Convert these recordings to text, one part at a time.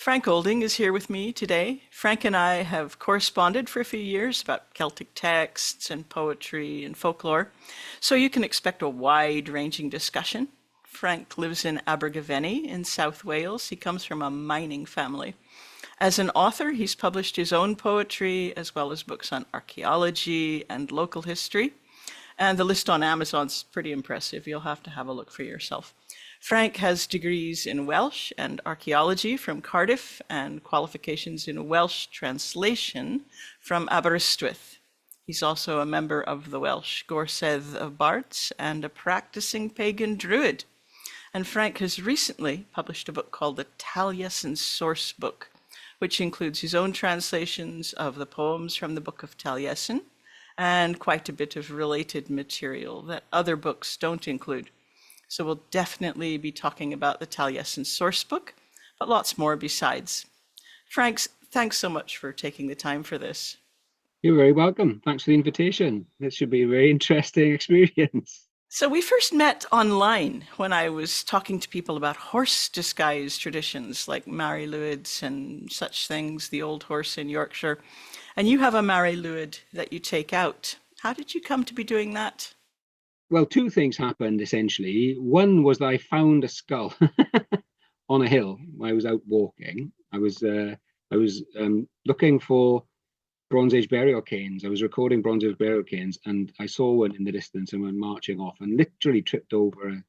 Frank Olding is here with me today. Frank and I have corresponded for a few years about Celtic texts and poetry and folklore, so you can expect a wide-ranging discussion. Frank lives in Abergavenny in South Wales. He comes from a mining family. As an author, he's published his own poetry as well as books on archaeology and local history. And the list on Amazon's pretty impressive. You'll have to have a look for yourself. Frank has degrees in Welsh and archaeology from Cardiff and qualifications in Welsh translation from Aberystwyth. He's also a member of the Welsh Gorsedd of Bards and a practicing pagan Druid. And Frank has recently published a book called the Taliesin Sourcebook, which includes his own translations of the poems from the Book of Taliesin and quite a bit of related material that other books don't include. So we'll definitely be talking about the Taliesin Sourcebook, but lots more besides. Frank, thanks so much for taking the time for this. You're very welcome. Thanks for the invitation. This should be a very interesting experience. So we first met online when I was talking to people about horse disguise traditions like Mary Lwyd and such things, the old horse in Yorkshire. And you have a Mary Lwyd that you take out. How did you come to be doing that? Well, two things happened essentially. One was that I found a skull on a hill. I was out walking. I was looking for Bronze Age burial cairns. I was recording Bronze Age burial cairns, and I saw one in the distance and went marching off and literally tripped over a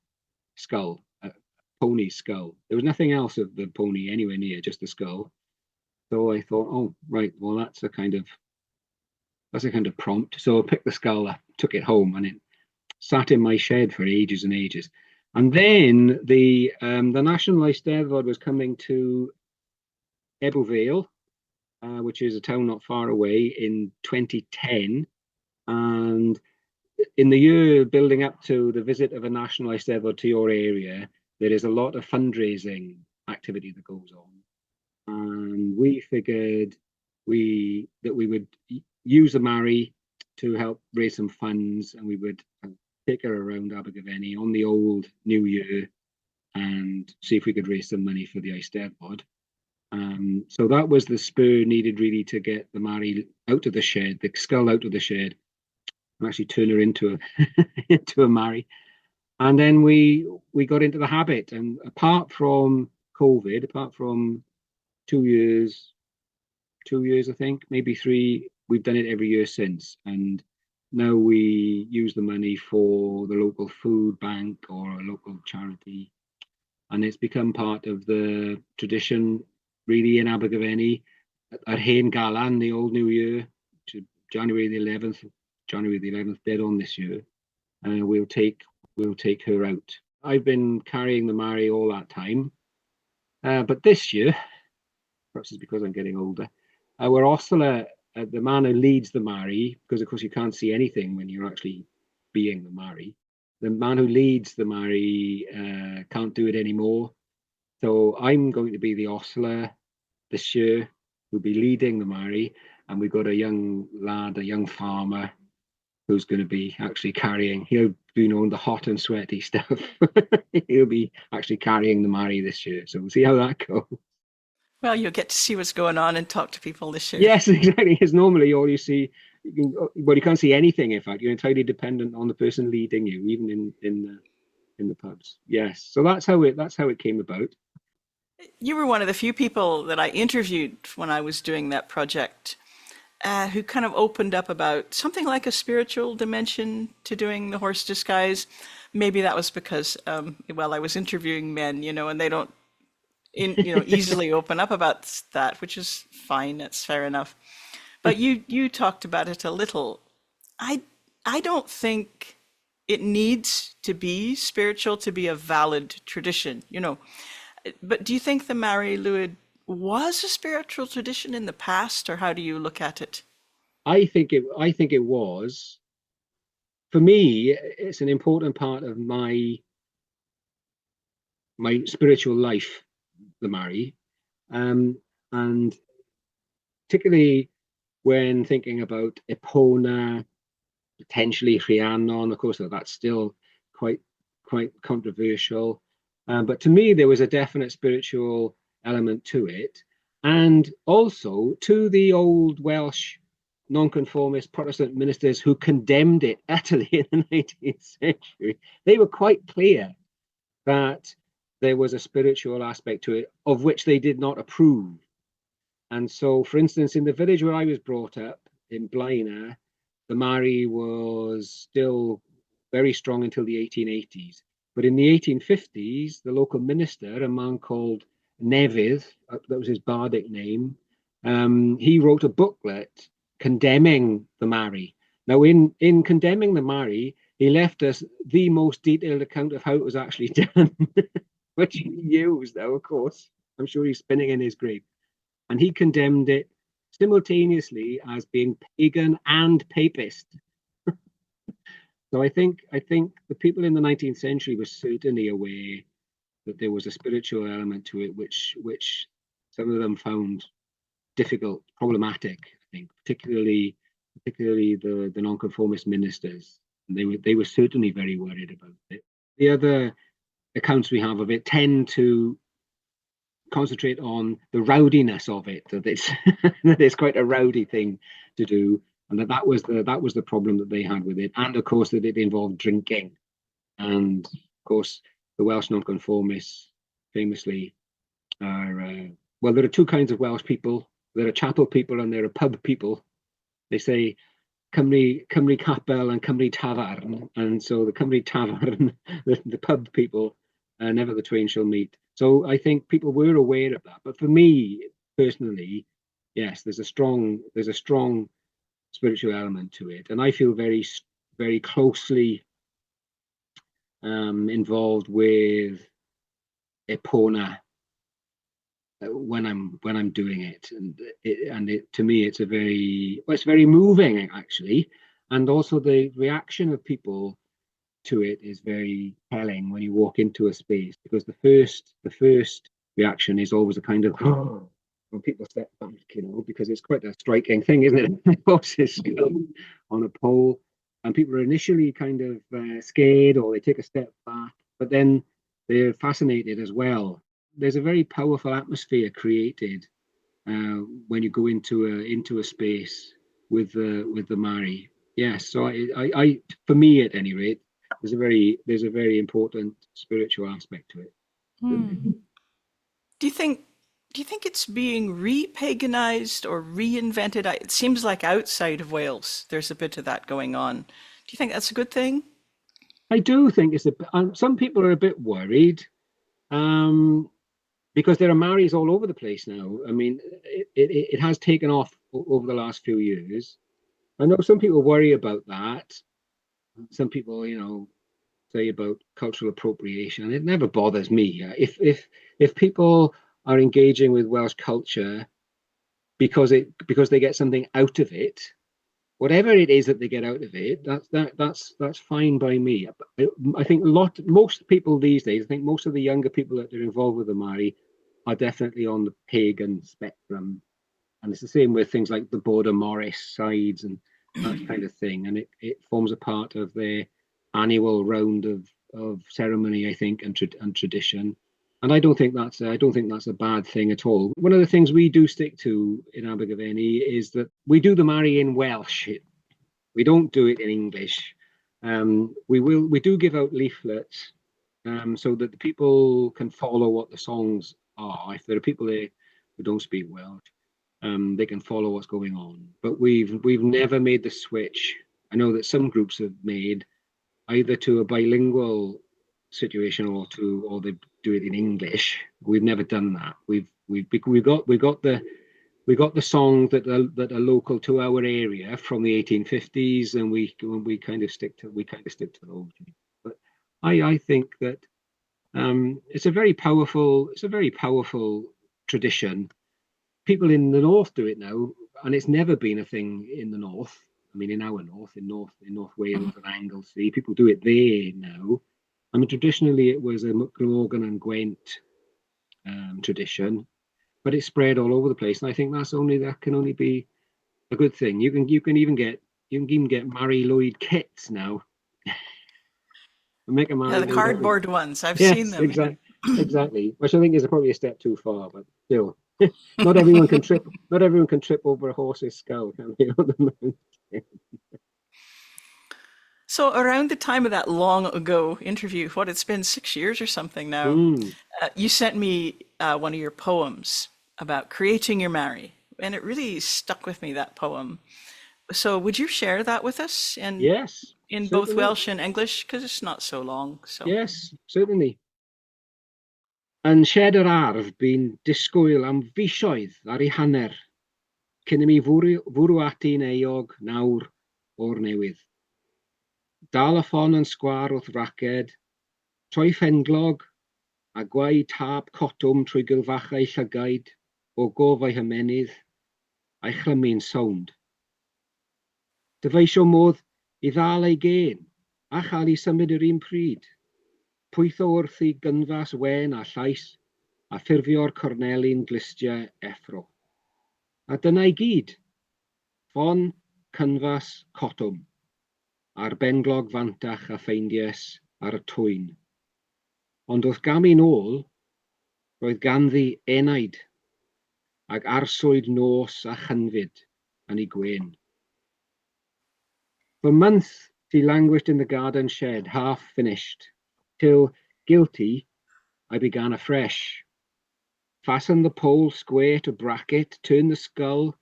skull, a pony skull. There was nothing else of the pony anywhere near, just the skull. So I thought, oh right, well that's a kind of prompt. So I picked the skull up, took it home, and it sat in my shed for ages and ages. And then the National Eisteddfod was coming to Ebble Vale, which is a town not far away, in 2010. And in the year building up to the visit of a National Eisteddfod to your area, there is a lot of fundraising activity that goes on. And we figured that we would use the Mary to help raise some funds, and we would take her around Abergavenny on the old New Year and see if we could raise some money for the Eisteddfod. So that was the spur needed really to get the Mary out of the shed, the skull out of the shed, and actually turn her into a Mary. And then we got into the habit. And apart from COVID, apart from 2 years, I think, maybe 3, we've done it every year since. And now we use the money for the local food bank or a local charity. And it's become part of the tradition really in Abergavenny at Hen Galan, the old New Year, to January the 11th, dead on this year. We'll take her out. I've been carrying the Mary all that time, but this year, perhaps it's because I'm getting older, we're Ostler, the man who leads the Mary, because of course you can't see anything when you're actually being the Mary. The man who leads the Mary can't do it anymore. So I'm going to be the ostler this year, who'll be leading the Mary, and we've got a young lad, a young farmer, who's going to be actually carrying, he'll be the hot and sweaty stuff. He'll be actually carrying the Mary this year. So we'll see how that goes. Well, you'll get to see what's going on and talk to people this year. Yes, exactly. Because normally all you see, you can't see anything. In fact, you're entirely dependent on the person leading you, even in the pubs. Yes, so that's how it came about. You were one of the few people that I interviewed when I was doing that project who kind of opened up about something like a spiritual dimension to doing the horse disguise. Maybe that was because, I was interviewing men, and they don't, easily open up about that, which is fine. That's fair enough. But you talked about it a little. I don't think it needs to be spiritual to be a valid tradition, But do you think the Mary Lwyd was a spiritual tradition in the past, or how do you look at it? I think it was. For me, it's an important part of my spiritual life, the Mary, and particularly when thinking about Epona, potentially Rhiannon. Of course, that's still quite controversial. But to me, there was a definite spiritual element to it, and also to the old Welsh nonconformist Protestant ministers who condemned it utterly in the 19th century. They were quite clear that there was a spiritual aspect to it of which they did not approve. And so, for instance, in the village where I was brought up, in Blaenau, the Mari was still very strong until the 1880s. But in the 1850s, the local minister, a man called Nevydd, that was his bardic name, he wrote a booklet condemning the Mari. Now, in condemning the Mari, he left us the most detailed account of how it was actually done, which he used, though, of course. I'm sure he's spinning in his grave. And he condemned it simultaneously as being pagan and papist. So I think the people in the 19th century were certainly aware that there was a spiritual element to it, which some of them found difficult, problematic. I think, particularly the nonconformist ministers, and they were certainly very worried about it. The other accounts we have of it tend to concentrate on the rowdiness of it, that it's that it's quite a rowdy thing to do, and that was the problem that they had with it, and of course that it involved drinking, and of course the Welsh nonconformists famously are well, there are two kinds of Welsh people. There are chapel people and there are pub people. They say Cymru Capel and Cymru Tafarn, and so the Cymru Tafarn, the pub people, never the twain shall meet. So I think people were aware of that. But for me personally, yes, there's a strong spiritual element to it, and I feel very, very closely involved with Epona when I'm doing it, and to me it's it's very moving actually, and also the reaction of people to it is very telling when you walk into a space, because the first reaction is always a kind of when people step back, because it's quite a striking thing, isn't it? Horses on a pole, and people are initially kind of scared, or they take a step back, but then they're fascinated as well. There's a very powerful atmosphere created when you go into a space with the Mari. Yes, so I for me at any rate, there's a very important spiritual aspect to it. Do you think it's being re-paganized or reinvented? It seems like outside of Wales, there's a bit of that going on. Do you think that's a good thing? I do think it's some people are a bit worried, because there are Maris all over the place now. I mean, it has taken off over the last few years. I know some people worry about that. Some people, say about cultural appropriation. It never bothers me. If people are engaging with Welsh culture because they get something out of it, whatever it is that they get out of it, that's fine by me. I think most people these days, I think most of the younger people that are involved with the Mari are definitely on the pagan spectrum, and it's the same with things like the Border Morris sides and that kind of thing, and it forms a part of their annual round of ceremony, I think, and tradition. And I don't think that's a bad thing at all. One of the things we do stick to in Abergavenny is that we do the Mari in Welsh. We don't do it in English. We do give out leaflets so that the people can follow what the songs are. If there are people there who don't speak Welsh, they can follow what's going on. But we've never made the switch. I know that some groups have made either to a bilingual situation or they do it in English. We've never done that. We got the songs that are local to our area from the 1850s, and we kind of stick to those. But I think that it's a very powerful tradition. People in the north do it now, and it's never been a thing in the north. I mean, in our north, in North Wales and Anglesey, people do it there now. I mean, traditionally it was a Glamorgan and Gwent tradition, but it's spread all over the place, and I think that can only be a good thing. You can even get Mari Lwyd kits now. Make a Mari Yeah, the cardboard ones. I've yes, seen them. exactly. exactly. Which I think is probably a step too far, but still, not everyone can trip. Not everyone can trip over a horse's skull, can they? On the mountain? So around the time of that long ago interview, what it's been 6 years or something now, Mm, you sent me one of your poems about creating your marry, and it really stuck with me, that poem. So would you share that with us yes, in both certainly. Welsh and English? Because it's not so long. So Yes, certainly. Yn shed yr ardd bu'n disgwyl am fisoedd ar ei hanner, cyn i mi fwrw ati'n eog nawr o'r newydd. Dal y ffon yn sgwar wrth raced, troi ffenglog a gwau tab cotwm trwy gylfachau llygaid o gof ei hymenydd a'i chlymu'n sownd. Dyfeisio modd i ddal ei gen a chael ei symud yr un pryd. Pwytho wrth i gynfas wen a llais a ffurfio'r corneli'n glistiau effro. A dyna i gyd, ffon, cynfas, cotwm, a'r benglog fantach a ffeindies ar y twyn. Ond wrth gam i nôl, roedd ganddi enaid, ag arswyd nos a chynfyd yn ei gwen. For months she languished in the garden shed, half finished, till, guilty, I began afresh. Fasten the pole square to bracket, turn the skull,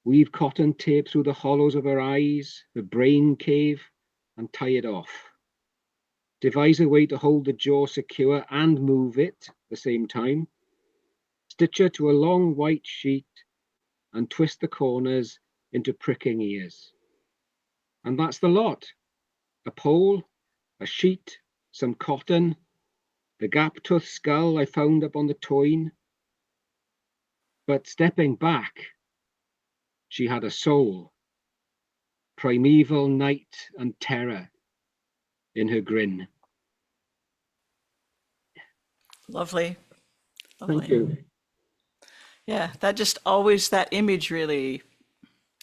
weave cotton tape through the hollows of her eyes, her brain cave, and tie it off. Devise a way to hold the jaw secure and move it at the same time. Stitch her to a long white sheet and twist the corners into pricking ears. And that's the lot. A pole, a sheet, some cotton, the gap-toothed skull I found up on the twine. But stepping back, she had a soul, primeval night and terror in her grin. lovely, Thank lovely. you. Yeah, that just always, that image really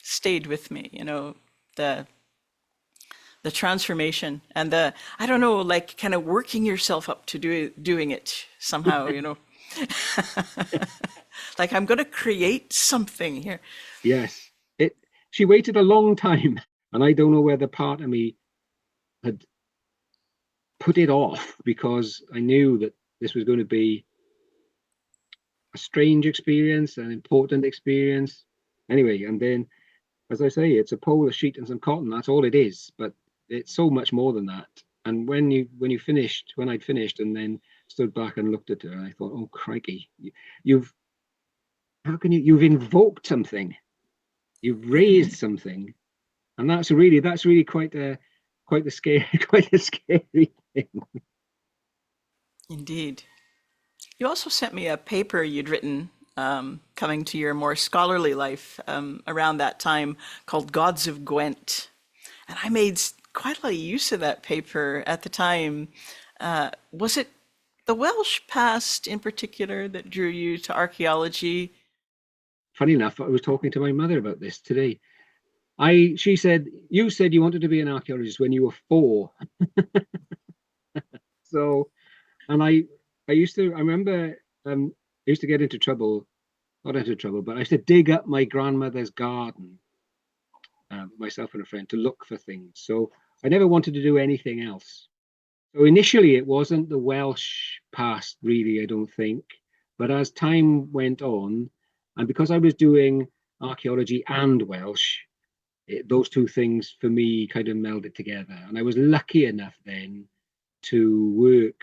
stayed with me, the the transformation and the, I don't know, like kind of working yourself up to doing it somehow. Like I'm going to create something here. Yes, she waited a long time, and I don't know whether part of me had put it off because I knew that this was going to be a strange experience, an important experience. Anyway, and then, as I say, it's a pole, a sheet, and some cotton. That's all it is. But it's so much more than that. And when I'd finished, and then stood back and looked at her, I thought, oh crikey, you've you've invoked something, you've raised something, and that's really quite the scary quite a scary thing. Indeed. You also sent me a paper you'd written coming to your more scholarly life around that time called Gods of Gwent. And I made quite a lot of use of that paper at the time. Was it the Welsh past in particular that drew you to archaeology? Funny enough, I was talking to my mother about this today. She said, you said you wanted to be an archaeologist when you were 4. So, and I remember I used to get into trouble, not into trouble, but I used to dig up my grandmother's garden, myself and a friend, to look for things. So I never wanted to do anything else. So initially it wasn't the Welsh past, really, I don't think. But as time went on, and because I was doing archaeology and Welsh, those two things for me kind of melded together. And I was lucky enough then to work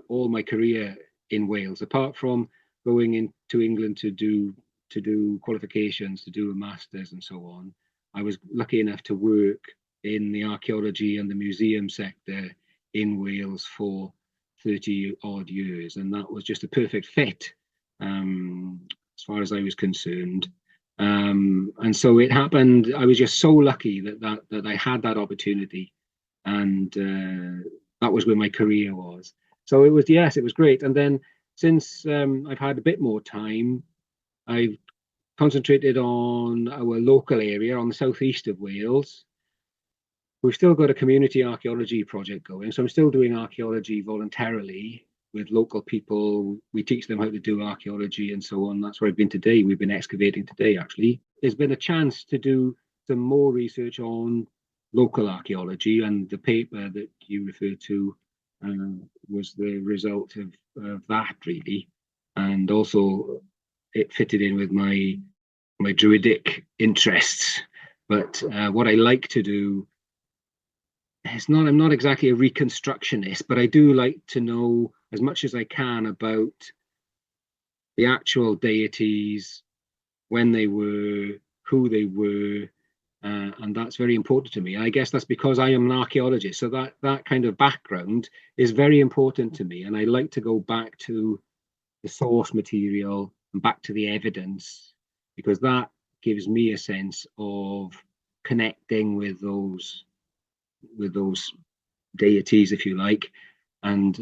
all my career in Wales, apart from going into England to do qualifications, to do a master's and so on. I was lucky enough to work in the archaeology and the museum sector in Wales for 30 odd years, and that was just a perfect fit as far as I was concerned. And so it happened. I was just so lucky that I had that opportunity, and that was where my career was. So it was great. And then since I've had a bit more time, I've concentrated on our local area on the southeast of Wales. We've still got a community archaeology project going, so I'm still doing archaeology voluntarily with local people. We teach them how to do archaeology and so on. That's where I've been today. We've been excavating today, actually. There's been a chance to do some more research on local archaeology, and the paper that you referred to was the result of that, really. And also it fitted in with my druidic interests. But what I like to do, I'm not exactly a reconstructionist, but I do like to know as much as I can about the actual deities, when they were, who they were, and that's very important to me. I guess that's because I am an archaeologist, so that kind of background is very important to me, and I like to go back to the source material and back to the evidence, because that gives me a sense of connecting with those deities, if you like, and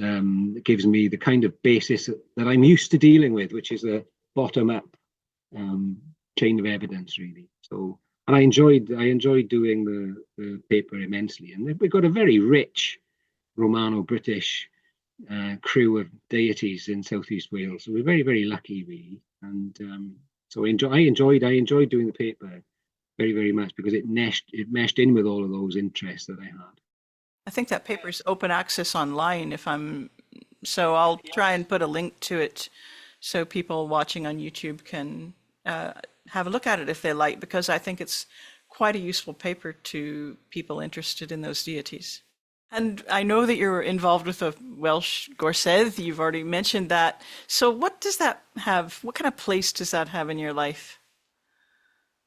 it gives me the kind of basis that I'm used to dealing with, which is a bottom-up chain of evidence, really. So, and I enjoyed doing the paper immensely, and we've got a very rich Romano-British crew of deities in Southeast Wales. So we're very, very lucky, really. And so I enjoyed doing the paper very, very much, because it meshed in with all of those interests that I had. I think that paper's open access online so I'll try and put a link to it so people watching on YouTube can have a look at it if they like, because I think it's quite a useful paper to people interested in those deities. And I know that you're involved with the Welsh Gorsedd. You've already mentioned that. So what does that have? What kind of place does that have in your life?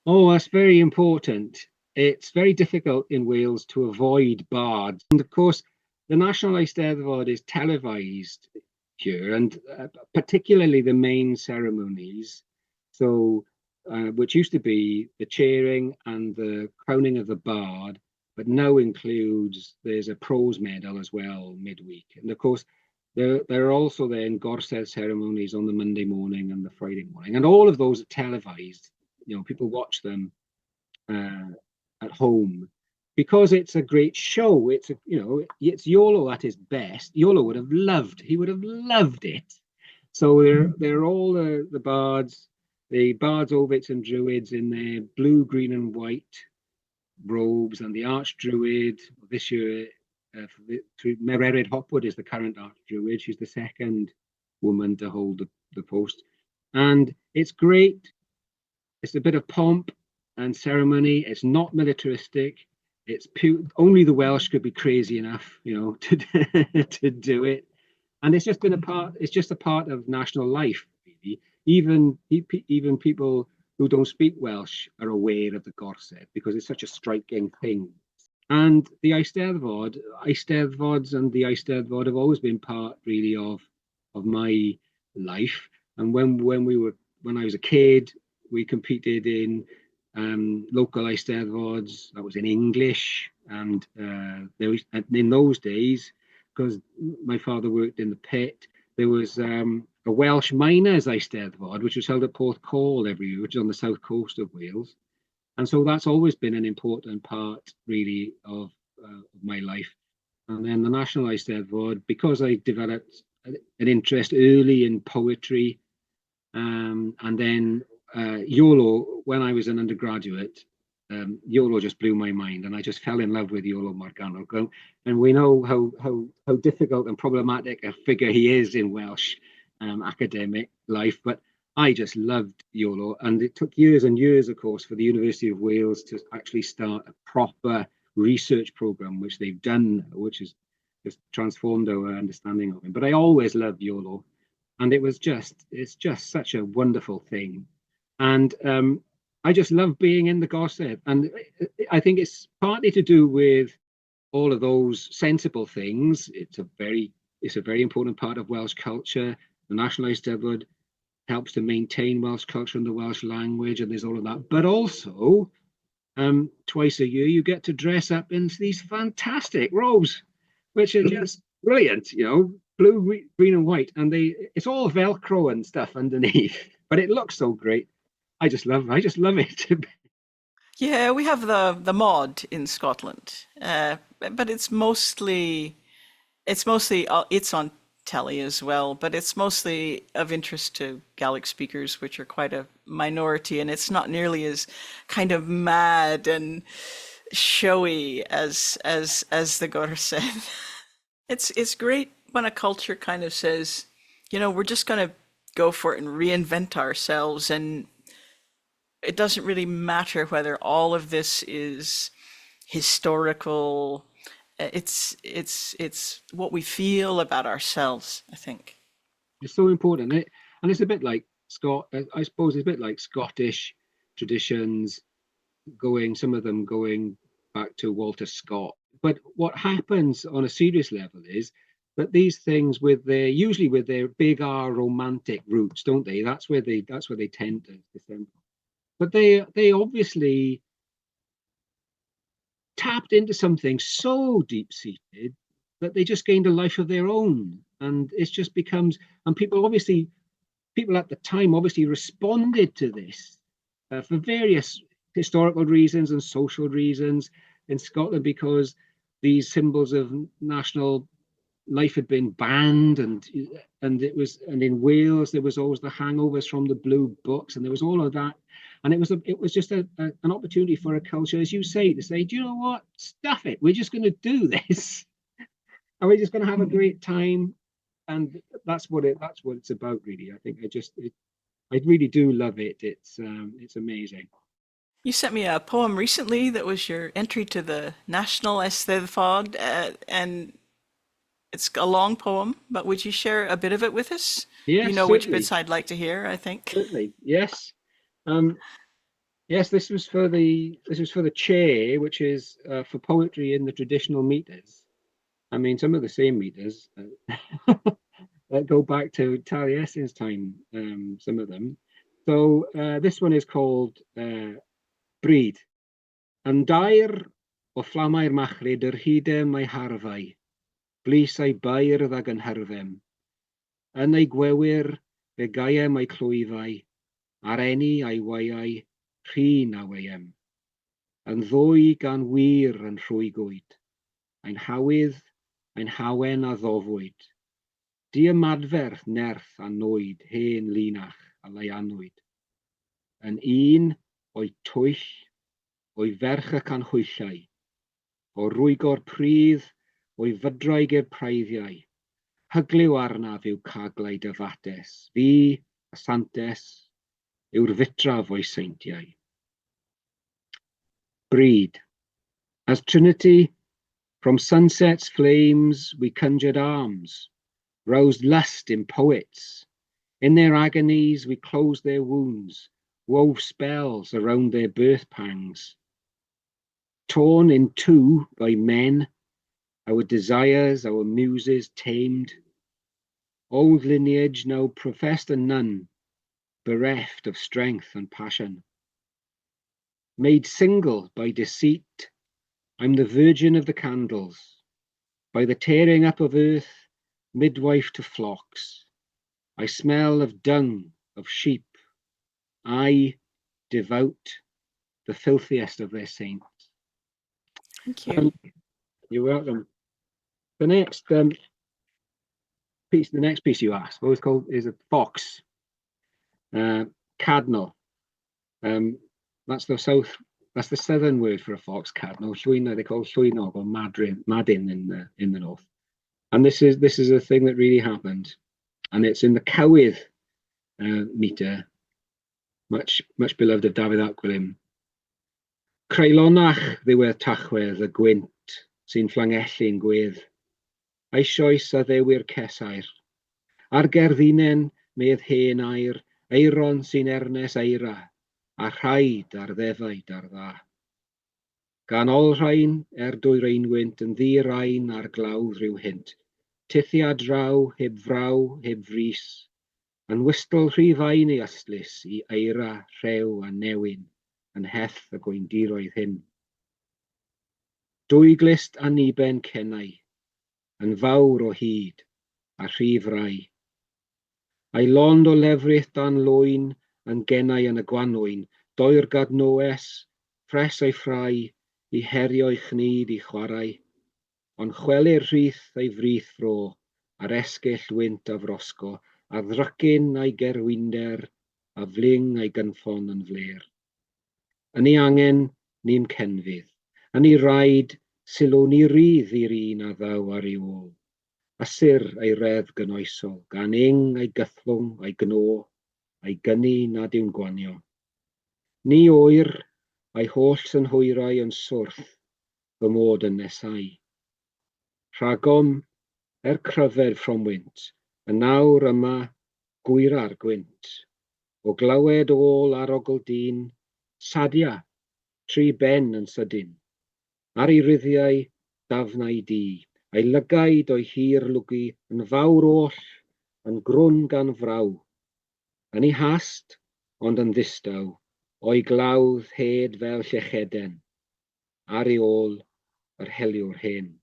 Oh, that's very important. It's very difficult in Wales to avoid bards. And of course, the National Eisteddfod is televised here, and particularly the main ceremonies. So, which used to be the cheering and the crowning of the bard, but now includes, there's a prose medal as well midweek. And of course, there are also then Gorsedd ceremonies on the Monday morning and the Friday morning. And all of those are televised. People watch them at home because it's a great show. It's it's Iolo at his best. Iolo would have loved. He would have loved it. So they're all the bards, ovits and druids in their blue, green, and white robes, and the archdruid this year. Mererid Hopwood is the current archdruid. She's the second woman to hold the post, and it's great. It's a bit of pomp and ceremony. It's not militaristic. It's only the Welsh could be crazy enough, to do it. And it's just been a part. It's just a part of national life, really. Even people who don't speak Welsh are aware of the Gorsedd because it's such a striking thing. And the Eisteddfods and the Eisteddfod have always been part, really, of my life. And when I was a kid, we competed in local Eisteddfods. That was in English, and in those days, because my father worked in the pit, there was a Welsh miners Eisteddfod, which was held at Porthcawl every year, which is on the south coast of Wales. And so that's always been an important part, really, of my life. And then the National Eisteddfod, because I developed an interest early in poetry, and then Iolo, when I was an undergraduate, Iolo just blew my mind, and I just fell in love with Iolo Morgannwg. And we know how difficult and problematic a figure he is in Welsh academic life, but I just loved Iolo, and it took years and years, of course, for the University of Wales to actually start a proper research program, which they've done, which has transformed our understanding of him. But I always loved Iolo, and it's just such a wonderful thing. And I just love being in the Gorsedd, and I think it's partly to do with all of those sensible things. It's a very important part of Welsh culture. The National Eisteddfod helps to maintain Welsh culture and the Welsh language, and there's all of that. But also, twice a year, you get to dress up in these fantastic robes, which are just brilliant, blue, green, and white, and it's all Velcro and stuff underneath, but it looks so great. I just love it. Yeah, we have the mod in Scotland, but it's on Telly as well, but it's mostly of interest to Gaelic speakers, which are quite a minority, and it's not nearly as kind of mad and showy as the Gorsedd. It's great when a culture kind of says, you know, we're just going to go for it and reinvent ourselves, and it doesn't really matter whether all of this is historical. It's what we feel about ourselves, I think. It's so important, and it's a bit like I suppose it's a bit like Scottish traditions, some of them going back to Walter Scott. But what happens on a serious level is that these things, usually with their big R romantic roots, don't they? That's where they tend to descend. But they obviously tapped into something so deep seated that they just gained a life of their own, and it just becomes. And people at the time obviously responded to this for various historical reasons and social reasons in Scotland, because these symbols of national life had been banned, and in Wales there was always the hangovers from the blue books, and there was all of that, and it was just an opportunity for a culture, as you say, to say, do you know what, stuff it, we're just going to do this, and we're just going to have a great time, and that's what it's about, really. I think I really do love it. It's amazing. You sent me a poem recently that was your entry to the National Eisteddfod, and it's a long poem, but would you share a bit of it with us? You Yes, know which certainly. bits I'd like to hear, I think. Certainly, yes. Yes, this was for the chair, which is for poetry in the traditional meters. I mean, some of the same meters that go back to Taliesin's time, some of them. So this one is called Bryd. Yn dair o fflamau'r machlud yr hydem a'i harfau, blis a'i bairdd ag yn hyrfem. Yn ei gwewyr fe gaiem a'i clwyfau, ar eni a'i waiau, rhin a weiem. Yn ddwy gan wir yn rhwygwyd, ein hawydd, ein hawen a ddofwyd. Di ymadferth nerth a nwyd hen linach a leianwyd. Yn un o'i twyll, o'i ferch ac anhwyllau, o rwygo'r pridd, o'i fydraig i'r praeddiau. Hyglyw arnaf yw caglai dyfates, fi, a santes, yw'r fitraf o'i seintiau. Bryd. As Trinity, from sunset's flames we conjured arms, roused lust in poets. In their agonies we closed their wounds, wove spells around their birth pangs. Torn in two by men, our desires, our muses tamed. Old lineage now professed a nun, bereft of strength and passion. Made single by deceit, I'm the virgin of the candles. By the tearing up of earth, midwife to flocks. I smell of dung, of sheep. I, devout, the filthiest of their saints. Thank you. You're welcome. The next piece you asked, what was called, is a fox. Cadno. That's the southern word for a fox. Cadno. Llwynog, they call llwynog or madin in the north. And this is a thing that really happened, and it's in the Cywydd meter, much beloved of Dafydd ap Gwilym. Creulonach ddiwedd tachwedd y Gwent sy'n fflangellu'n gwedd. Eisoes a ddewir cesair. Ar gerddinen medd hen air, eiron sy'n ernes eira, a rhaid ar ddefaid ar dda. Gan olrhain dwy reinwynt yn ddi-rain ar glawdd rhyw hint, tithiad draw heb fraw heb frys, yn wystol rhifain ei ystlys i eira, rhew a newin, yn heth y gweindiroedd hyn. Dwy glist a niben cennau, yn fawr o hyd, a rhif rai. A'i lond o lefrith dan lwyn, yn gennau yn y gwanwyn, doi'r gadnoes, ffres ei ffrai, i herio'i chnid i chwarae, ond chwelir rhith ei frith fro, ar esgyll wynt a frosgo, a ddrycyn a'i gerwynder, a fling a'i gynffon yn fler. Yn ei angen ni'n cenfydd, yn ei rhaid sylw ni rydd i'r un a ddaw ar ei ôl. Asur ei redd gynoesol, gan ing a'i gythlwng a'i gno, a'i gynnu nad yw'n gwanio. Ni oer a'i holl synhwyrau yn swrth, fy mod yn nesau. Rhagom cryfed ffrom wynt, y nawr yma gwyra'r gwynt. O glywed ôl ar ogl dyn, sadia, tri ben yn sydyn. Ar ei ryddiau dafnau di, a'i lygaid o'i hir lwgu yn fawr oll, yn grwn gan fraw. Yn ei hast, ond yn ddistaw, o'i glawdd hed fel llecheden, ar ei ôl yr heliwr hen.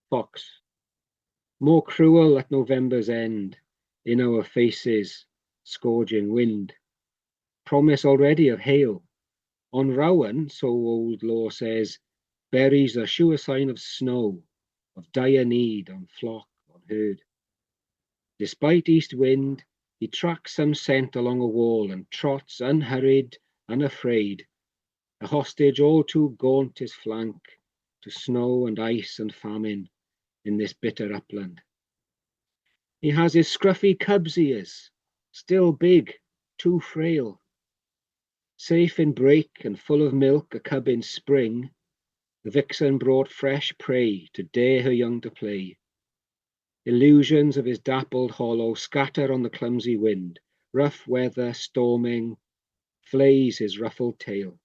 Fox. More cruel at November's end, in our faces, scourging wind. Promise already of hail. On Rowan, so old law says, berries a sure sign of snow, of dire need on flock, on herd. Despite east wind, he tracks some scent along a wall and trots unhurried, unafraid, a hostage all too gaunt his flank to snow and ice and famine in this bitter upland. He has his scruffy cub's ears, still big, too frail. Safe in brake and full of milk a cub in spring, the vixen brought fresh prey to dare her young to play. Illusions of his dappled hollow scatter on the clumsy wind. Rough weather, storming, flays his ruffled tail.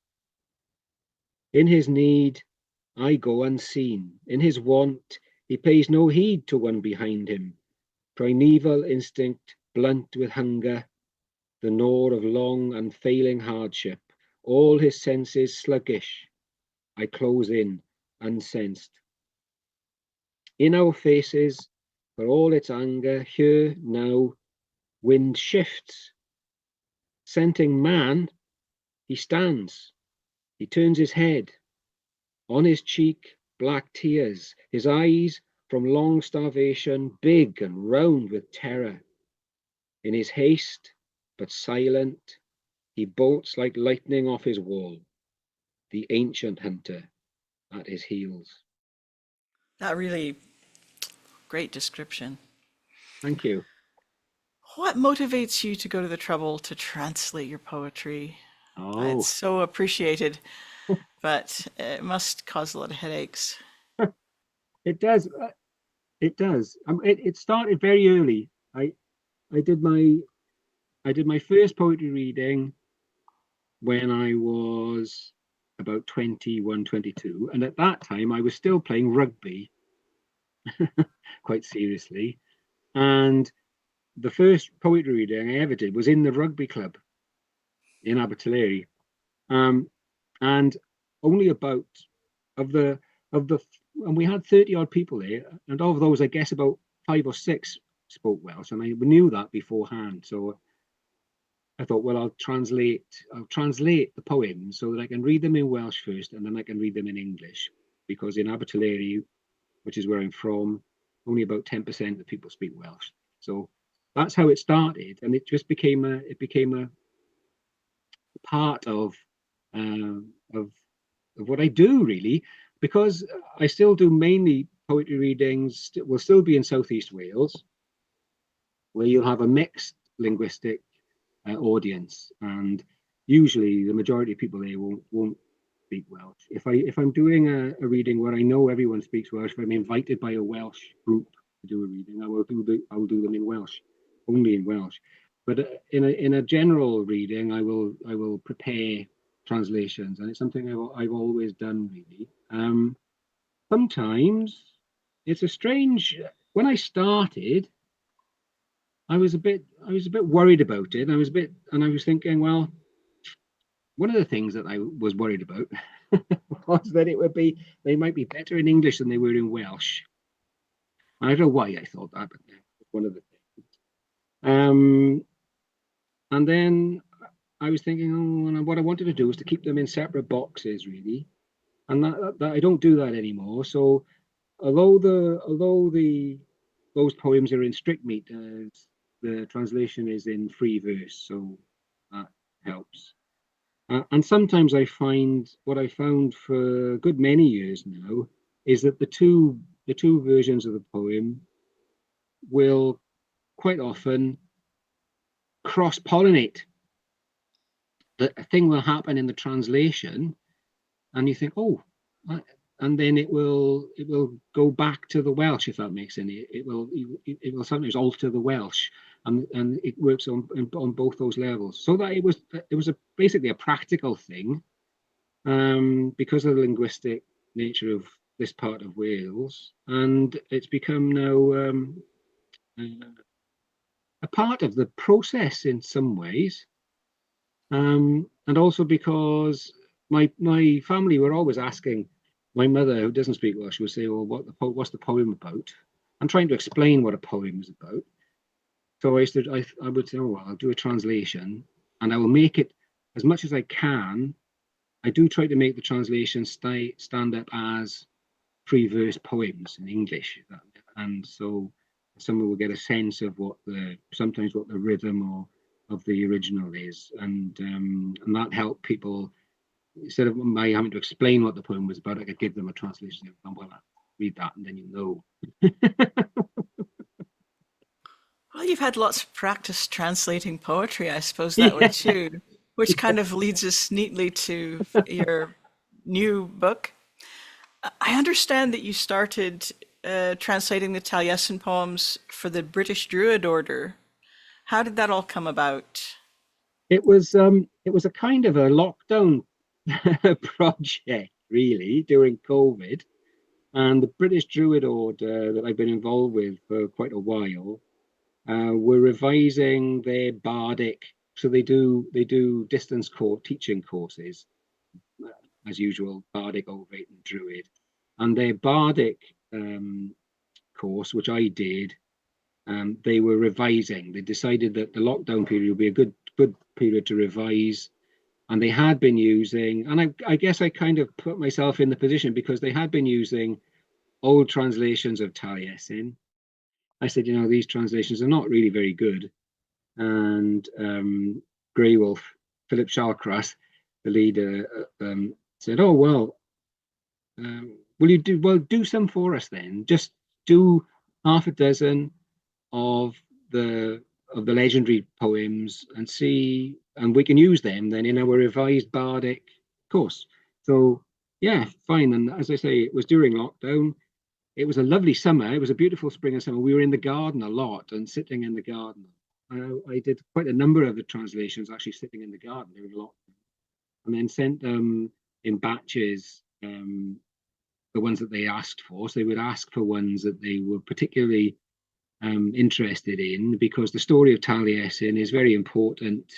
In his need, I go unseen. In his want, he pays no heed to one behind him. Primeval instinct, blunt with hunger, the gnaw of long, unfailing hardship, all his senses sluggish, I close in, unsensed. In our faces, for all its anger, here, now, wind shifts. Scenting man, he stands. He turns his head. On his cheek, black tears, his eyes, from long starvation, big and round with terror. In his haste, but silent, he bolts like lightning off his wall, the ancient hunter at his heels. That really great description. Thank you. What motivates you to go to the trouble to translate your poetry? Oh, It's so appreciated, but it must cause a lot of headaches. it does. It does. It started very early. I did my first poetry reading when I was about 21, 22. And at that time, I was still playing rugby quite seriously. And the first poetry reading I ever did was in the rugby club in Abertillery. And only about, and we had 30 odd people there. And of those, I guess about 5 or 6 spoke Welsh. And I knew that beforehand. So I thought, well, I'll translate the poems so that I can read them in Welsh first, and then I can read them in English, because in Abertillery, which is where I'm from, only about 10% of people speak Welsh. So that's how it started, and it just became a part of what I do, really, because I still do mainly poetry readings. Will still be in Southeast Wales, where you'll have a mixed linguistic audience, and usually the majority of people there won't speak Welsh. If I'm doing a reading where I know everyone speaks Welsh, if I'm invited by a Welsh group to do a reading, I will do them in Welsh, only in Welsh. But in a general reading, I will prepare translations, and it's something I've always done, really. Sometimes it's a strange. When I started, I was a bit worried about it. I was thinking, well, one of the things that I was worried about was that they might be better in English than they were in Welsh. I don't know why I thought that, but that's one of the things. And then I was thinking, oh, and what I wanted to do was to keep them in separate boxes, really, and that I don't do that anymore. So although the those poems are in strict meter. The translation is in free verse, so that helps. And sometimes I find what I found for a good many years now is that the two versions of the poem will quite often cross-pollinate. A thing will happen in the translation, and you think, oh, and then it will go back to the Welsh, if that makes any. It will sometimes alter the Welsh, and it works on both those levels. So that it was basically a practical thing, because of the linguistic nature of this part of Wales, and it's become now a part of the process in some ways, and also because my family were always asking. My mother, who doesn't speak Welsh, would say, "Well, what's the poem about?" I'm trying to explain what a poem is about. So I would say, "Oh well, I'll do a translation, and I will make it as much as I can." I do try to make the translation stand up as free verse poems in English, and so someone will get a sense of sometimes what the rhythm or of the original is, and that helped people. Instead of my having to explain what the poem was about, I could give them a translation. Well, read that, and then you know. Well, you've had lots of practice translating poetry, I suppose that Yeah. would too, which kind of leads us neatly to your new book. I understand that you started translating the Taliesin poems for the British Druid Order. How did that all come about? It was a kind of a lockdown project, really, during COVID. And the British Druid Order that I've been involved with for quite a while were revising their bardic. So they do distance teaching courses, as usual, bardic, Ovate, and Druid. And their bardic course, which I did, they were revising. They decided that the lockdown period would be a good period to revise, and they had been using. And I guess I kind of put myself in the position because they had been using old translations of Taliesin. I said, these translations are not really very good. And Grey Wolf, Philip Shallcross, the leader, said, "Oh well, will you do some for us then? Just do half a dozen of the legendary poems and see, and we can use them then in our revised bardic course." So yeah, fine. And as I say, it was during lockdown. It was a lovely summer. It was a beautiful spring and summer. We were in the garden a lot and sitting in the garden. I did quite a number of the translations actually sitting in the garden during lockdown, and then sent them in batches. The ones that they asked for. So they would ask for ones that they were particularly interested in, because the story of Taliesin is very important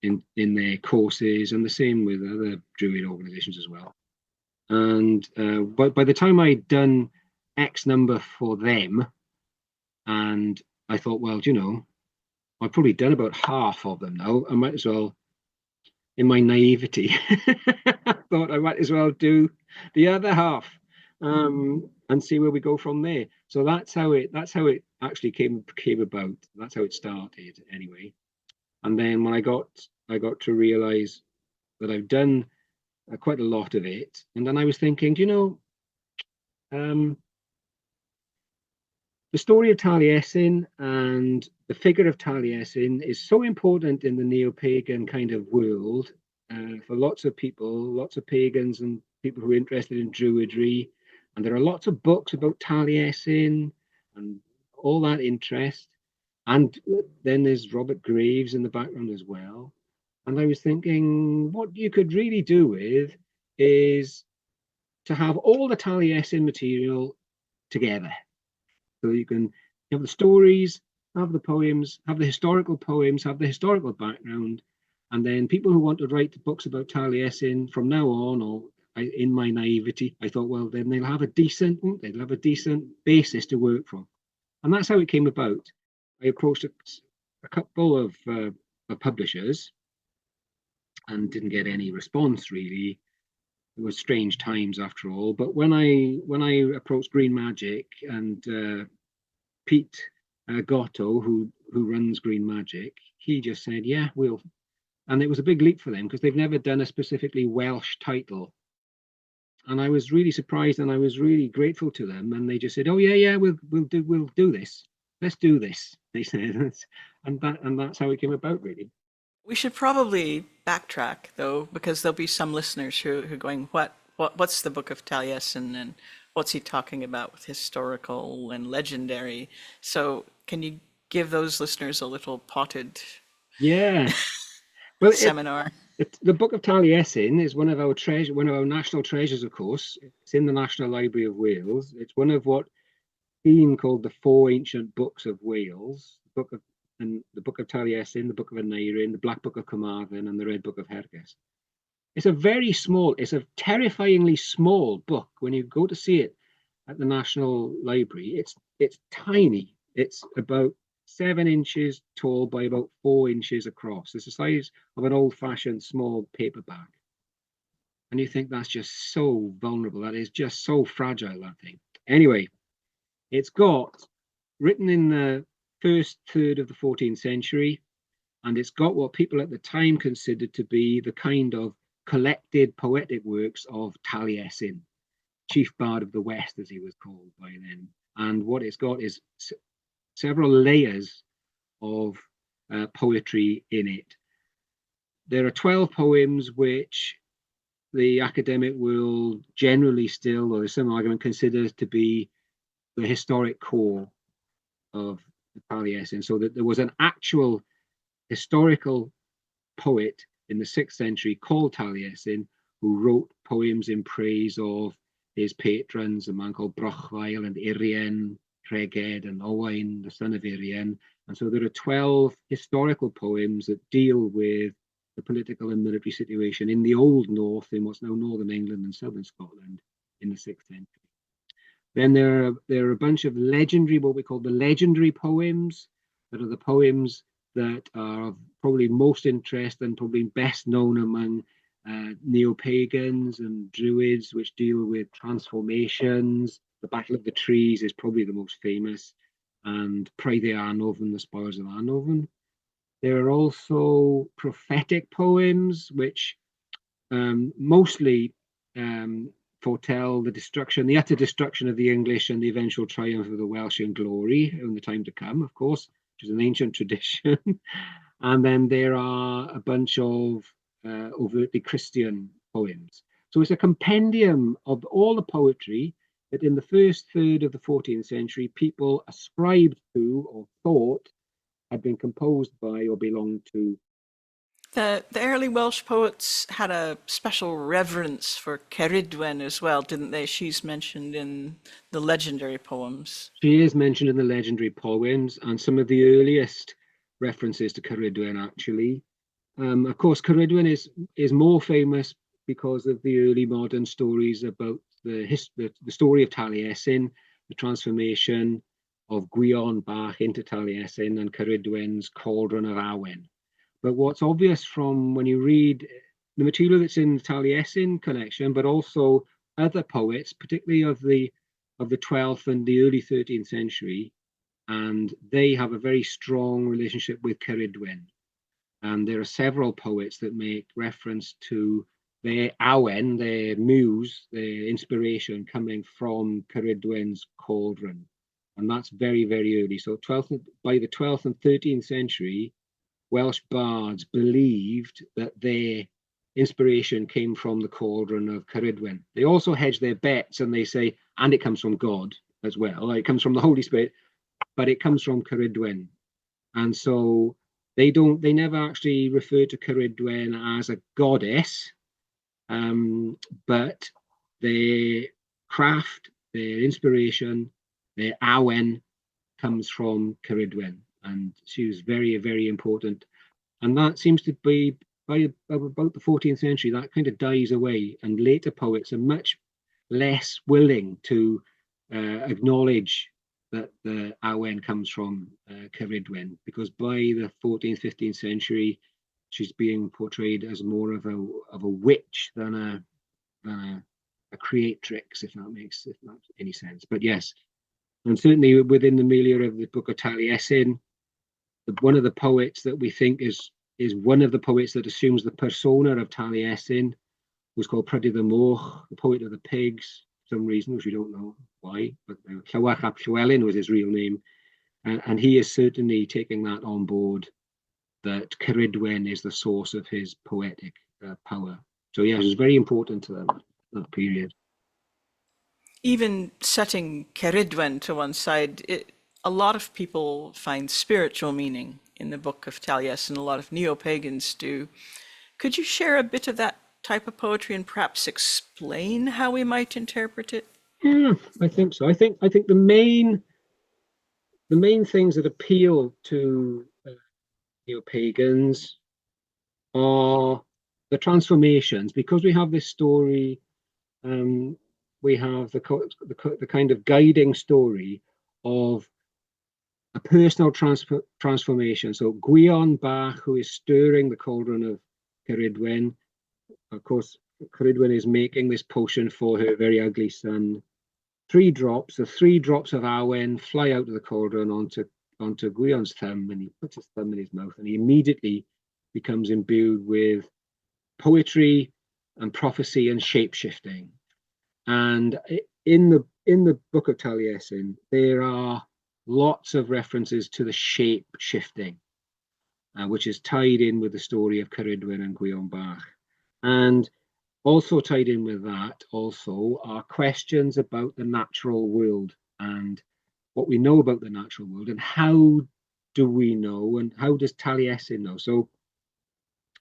in their courses, and the same with other Druid organizations as well. And but by the time I'd done X number for them, and I thought, well, I've probably done about half of them now. I might as well, in my naivety, I thought I might as well do the other half, and see where we go from there. So that's how it actually came about. That's how it started, anyway. And then when I got to realize that I've done quite a lot of it, and then I was thinking, the story of Taliesin and the figure of Taliesin is so important in the neo-pagan kind of world, for lots of people, lots of pagans and people who are interested in Druidry. And there are lots of books about Taliesin and all that interest. And then there's Robert Graves in the background as well. And I was thinking, what you could really do with is to have all the Taliesin material together. So you can have the stories, have the poems, have the historical poems, have the historical background, and then people who want to write books about Taliesin from now on, or in my naivety, I thought, well, then they'll have a decent basis to work from. And that's how it came about. I approached a couple of publishers and didn't get any response, really. It was strange times after all. But when I approached Green Magic and Pete Gotto, who runs Green Magic, he just said, yeah, we'll. And it was a big leap for them because they've never done a specifically Welsh title. And I was really surprised, and I was really grateful to them. And they just said, "Oh yeah, we'll do this. Let's do this." They said, and that's how it came about, really. We should probably backtrack though, because there'll be some listeners who are going, what's the Book of Taliesin and what's he talking about with historical and legendary? So can you give those listeners a little potted Yeah. Well, seminar? the Book of Taliesin is one of our national treasures, of course. It's in the National Library of Wales. It's one of what been called the four ancient books of Wales: the Book of Taliesin, the Book of Aneirin, the Black Book of Carmarthen, and the Red Book of Herges. It's a terrifyingly small book. When you go to see it at the National Library, it's tiny. It's about 7 inches tall by about 4 inches across. It's the size of an old-fashioned small paper bag. And you think that's just so vulnerable. That is just so fragile, that thing. Anyway, it's got written in the first third of the 14th century, and it's got what people at the time considered to be the kind of collected poetic works of Taliesin, chief bard of the West, as he was called by then. And what it's got is several layers of poetry in it. There are 12 poems which the academic world generally still, or some argument, considers to be the historic core of Taliesin, so that there was an actual historical poet in the 6th century called Taliesin who wrote poems in praise of his patrons, a man called Brochfael and Urien, Creged and Owain, the son of Urien. And so there are 12 historical poems that deal with the political and military situation in the Old North, in what's now Northern England and Southern Scotland in the 6th century. Then there are a bunch of legendary, what we call the legendary poems, that are the poems that are probably most interest and probably best known among neo-pagans and Druids, which deal with transformations. The Battle of the Trees is probably the most famous, and Praedde Arnoven, the Spoils of Arnoven. There are also prophetic poems, which mostly foretell the utter destruction of the English and the eventual triumph of the Welsh in glory in the time to come, of course, which is an ancient tradition. And then there are a bunch of overtly Christian poems. So it's a compendium of all the poetry that in the first third of the 14th century people ascribed to or thought had been composed by or belonged to. The early Welsh poets had a special reverence for Cerridwen as well, didn't they? She's mentioned in the legendary poems. She is mentioned in the legendary poems, and some of the earliest references to Cerridwen, actually. Of course, Cerridwen is more famous because of the early modern stories about the story of Taliesin, the transformation of Gwion Bach into Taliesin, and Cerridwen's Cauldron of Awen. But what's obvious from when you read the material that's in the Taliesin collection, but also other poets, particularly of the 12th and the early 13th century, and they have a very strong relationship with Cerridwen. And there are several poets that make reference to their Awen, their muse, their inspiration coming from Cerridwen's cauldron. And that's very, very early. So by the 12th and 13th century, Welsh bards believed that their inspiration came from the cauldron of Cerridwen. They also hedge their bets and they say, and it comes from God as well. It comes from the Holy Spirit, but it comes from Cerridwen. And so they never actually refer to Cerridwen as a goddess, but their craft, their inspiration, their Awen comes from Cerridwen. And she was very, very important. And that seems to be, by about the 14th century, that kind of dies away. And later poets are much less willing to acknowledge that the Awen comes from Cerridwen, because by the 14th, 15th century, she's being portrayed as more of a witch than a creatrix, if that makes any sense. But yes, And certainly within the milieu of the Book of Taliesin, one of the poets that we think is one of the poets that assumes the persona of Taliesin was called Prydydd y Moch, the poet of the pigs, for some reason, which we don't know why, but Llywach ap Llywelyn was his real name. And he is certainly taking that on board, that Cerridwen is the source of his poetic power. So yes, it's very important to them, that period. Even setting Cerridwen to one side, a lot of people find spiritual meaning in the Book of Taliesin, a lot of neo-pagans do. Could you share a bit of that type of poetry and perhaps explain how we might interpret it? Yeah, I think so. I think the main things that appeal to neo-pagans are the transformations, because we have this story. We have the kind of guiding story of a personal transformation. So Gwion Bach, who is stirring the cauldron of Cerridwen, of course, Cerridwen is making this potion for her very ugly son. The 3 drops of awen fly out of the cauldron onto Gwion's thumb, and he puts his thumb in his mouth, and he immediately becomes imbued with poetry and prophecy and shape-shifting. And in the Book of Taliesin, there are lots of references to the shape-shifting, which is tied in with the story of Cerridwen and Gwion Bach. And also tied in with that also are questions about the natural world and what we know about the natural world, and how do we know, and how does Taliesin know? So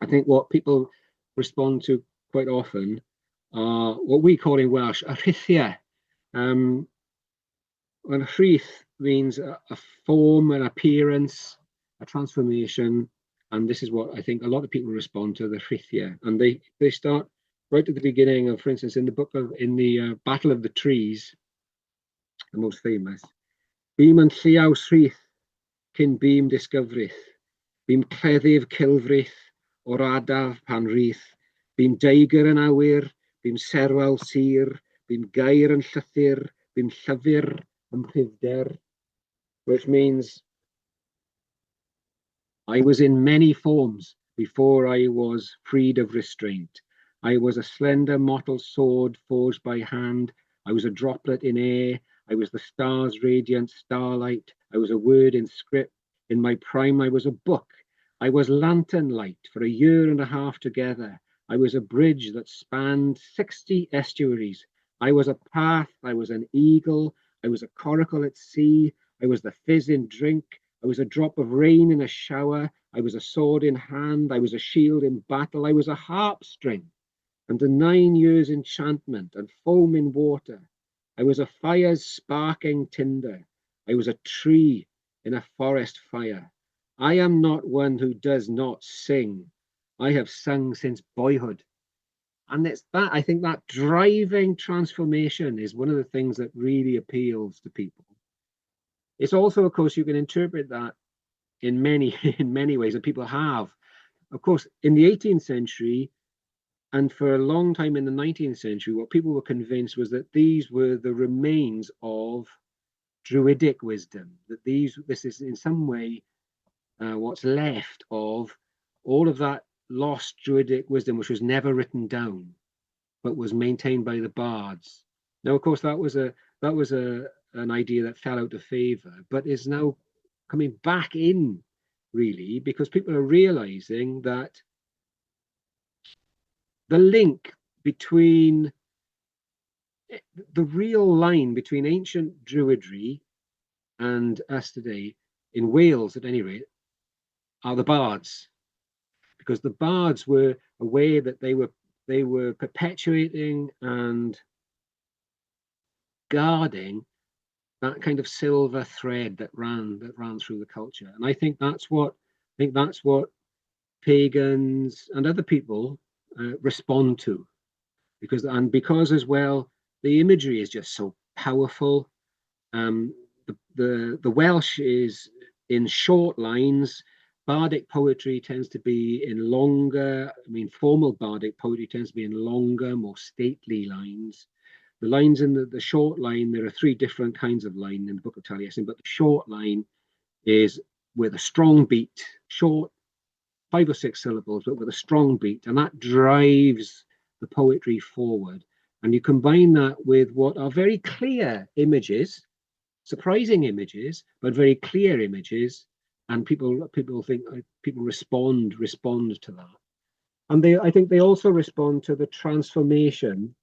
I think what people respond to quite often are what we call in Welsh a rhithia. And a rhith means a form, an appearance, a transformation. And this is what I think a lot of people respond to, the rhithia. And they start right at the beginning of, for instance, in the Battle of the Trees, the most famous. Bym yn lliaw rhith cyn bym disgyfrith. Bym cleddyf cilfrith o'r adaf pan rith. Bym deigr yn awyr, bym serwal sir, bym gair yn llythyr, bym llyfr yn rhyfder, which means I was in many forms before I was freed of restraint. I was a slender mottled sword forged by hand. I was a droplet in air. I was the star's radiant starlight. I was a word in script. In my prime, I was a book. I was lantern light for a year and a half together. I was a bridge that spanned 60 estuaries. I was a path. I was an eagle. I was a coracle at sea. I was the fizz in drink. I was a drop of rain in a shower. I was a sword in hand. I was a shield in battle. I was a harp string and a 9 years enchantment and foam in water. I was a fire's sparking tinder. I was a tree in a forest fire. I am not one who does not sing. I have sung since boyhood. And it's that, I think that driving transformation is one of the things that really appeals to people. It's also, of course, you can interpret that in many ways, and people have. Of course, in the 18th century, and for a long time in the 19th century, what people were convinced was that these were the remains of Druidic wisdom, that this is in some way what's left of all of that lost Druidic wisdom, which was never written down, but was maintained by the bards. Now, of course, that was an idea that fell out of favor, but is now coming back in, really, because people are realizing that the link between the real line between ancient Druidry and us today, in Wales at any rate, are the bards, because the bards were aware that they were perpetuating and guarding that kind of silver thread that ran through the culture. And I think that's what pagans and other people respond to, because as well the imagery is just so powerful. The Welsh is in short lines. Bardic poetry tends to be in longer. I mean, formal bardic poetry tends to be in longer, more stately lines. The lines in the short line, there are three different kinds of line in the Book of Taliesin, but the short line is with a strong beat, short, 5 or 6 syllables, but with a strong beat, and that drives the poetry forward. And you combine that with what are very clear images, surprising images, but very clear images, and people respond to that. And I think they also respond to the transformation,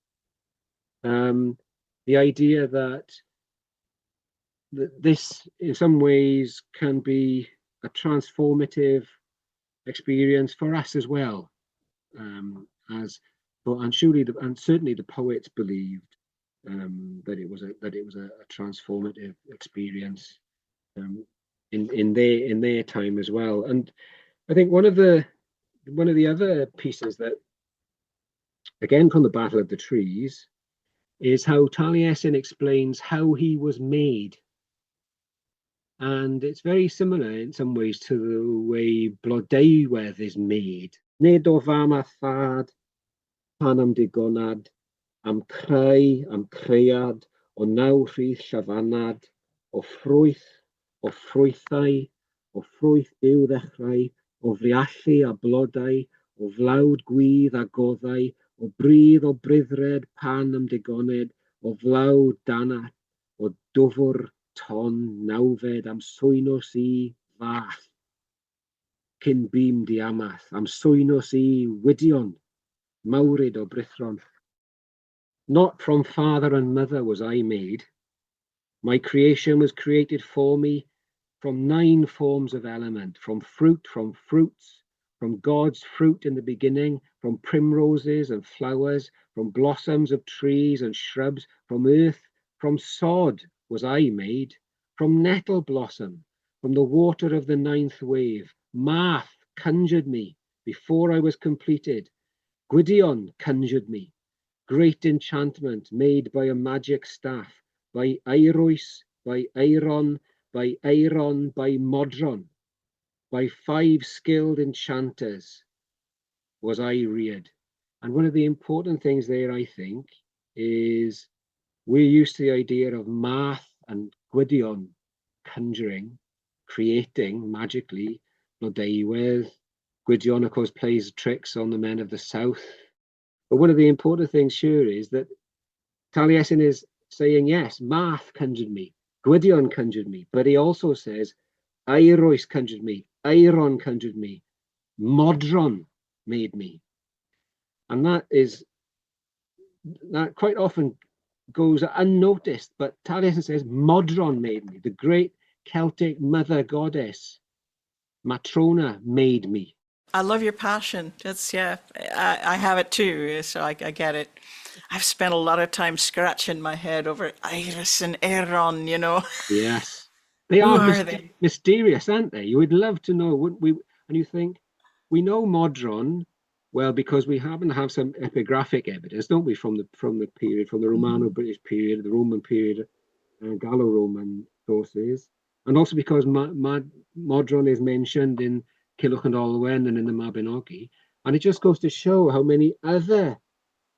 the idea that this in some ways can be a transformative experience for us as well, and certainly the poets believed that it was a transformative experience in their time as well. And I think one of the other pieces that, again from the Battle of the Trees, is how Taliesin explains how he was made. And it's very similar in some ways to the way Blodeuwedd is made. Nid o fam a thad, pan am digonad, am creu, am creuad, o naw rhydd llafanad, o ffrwythau, o ffrwyth byw ddechrau, o friallu a blodau, o flawd gwydd a goddau, o brydd o bryddred pan am digoned, o flawd danat, o dwfwr ton nawfed am swynos I fath, cyn bîm diamath, am swynos I wydion, mawrid o Brythron. Not from father and mother was I made. My creation was created for me from 9 forms of element, from fruits, from God's fruit in the beginning, from primroses and flowers, from blossoms of trees and shrubs, from earth, from sod was I made, from nettle blossom, from the water of the 9th wave. Math conjured me before I was completed. Gwydion conjured me. Great enchantment made by a magic staff, by Eirwys, by Eiron, by Eiron, by Modron, by 5 skilled enchanters was I reared. And one of the important things there, I think, is we're used to the idea of math and Gwydion conjuring, creating magically. Blodeuwedd, Gwydion, of course, plays tricks on the men of the south. But one of the important things sure is that Taliesin is saying, yes, math conjured me, Gwydion conjured me, but he also says, Eirwys conjured me, Eiron conjured me, Modron made me. And that quite often goes unnoticed, but Taliesin says, Modron made me, the great Celtic mother goddess, Matrona made me. I love your passion. That's, yeah, I have it too, so I get it. I've spent a lot of time scratching my head over Iris and Aaron, you know. Yes, they Who are are they? mysterious, aren't they? You would love to know, wouldn't we? And you think, we know Modron well because we happen to have some epigraphic evidence, don't we, from the period, from the Romano-British period, the Roman period, Gallo-Roman sources, and also because Modron is mentioned in Culhwch and Olwen and in the Mabinogi, and it just goes to show how many other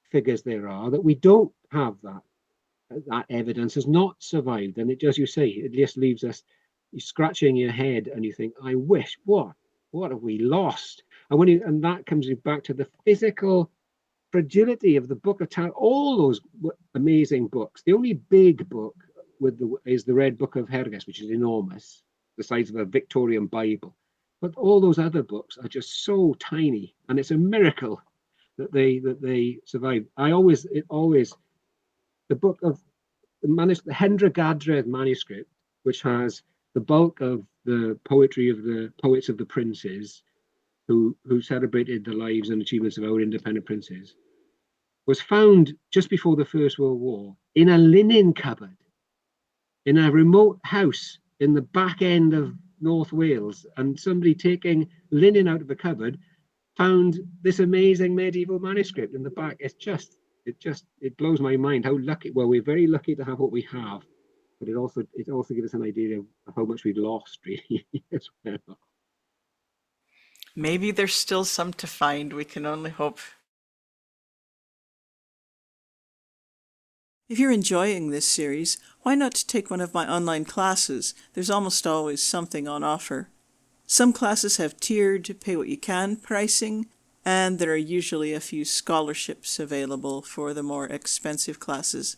figures there are that we don't have that evidence has not survived. And it, as you say, it just leaves us scratching your head and you think, I wish, what have we lost? And that comes back to the physical fragility of the Book of Taliesin, all those amazing books. The only big book is the Red Book of Herges, which is enormous, the size of a Victorian Bible. But all those other books are just so tiny, and it's a miracle that they survived. The book of the Hendra Gadred manuscript, which has the bulk of the poetry of the poets of the princes who celebrated the lives and achievements of our independent princes, was found just before the First World War in a linen cupboard in a remote house in the back end of North Wales, and somebody taking linen out of the cupboard found this amazing medieval manuscript in the back. It blows my mind how lucky. Well, we're very lucky to have what we have, but it also gives us an idea of how much we've lost, really, as well. Maybe there's still some to find. We can only hope. If you're enjoying this series, why not take one of my online classes? There's almost always something on offer. Some classes have tiered pay-what-you-can pricing, and there are usually a few scholarships available for the more expensive classes.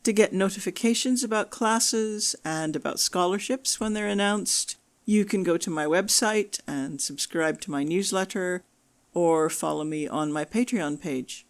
To get notifications about classes and about scholarships when they're announced, you can go to my website and subscribe to my newsletter, or follow me on my Patreon page.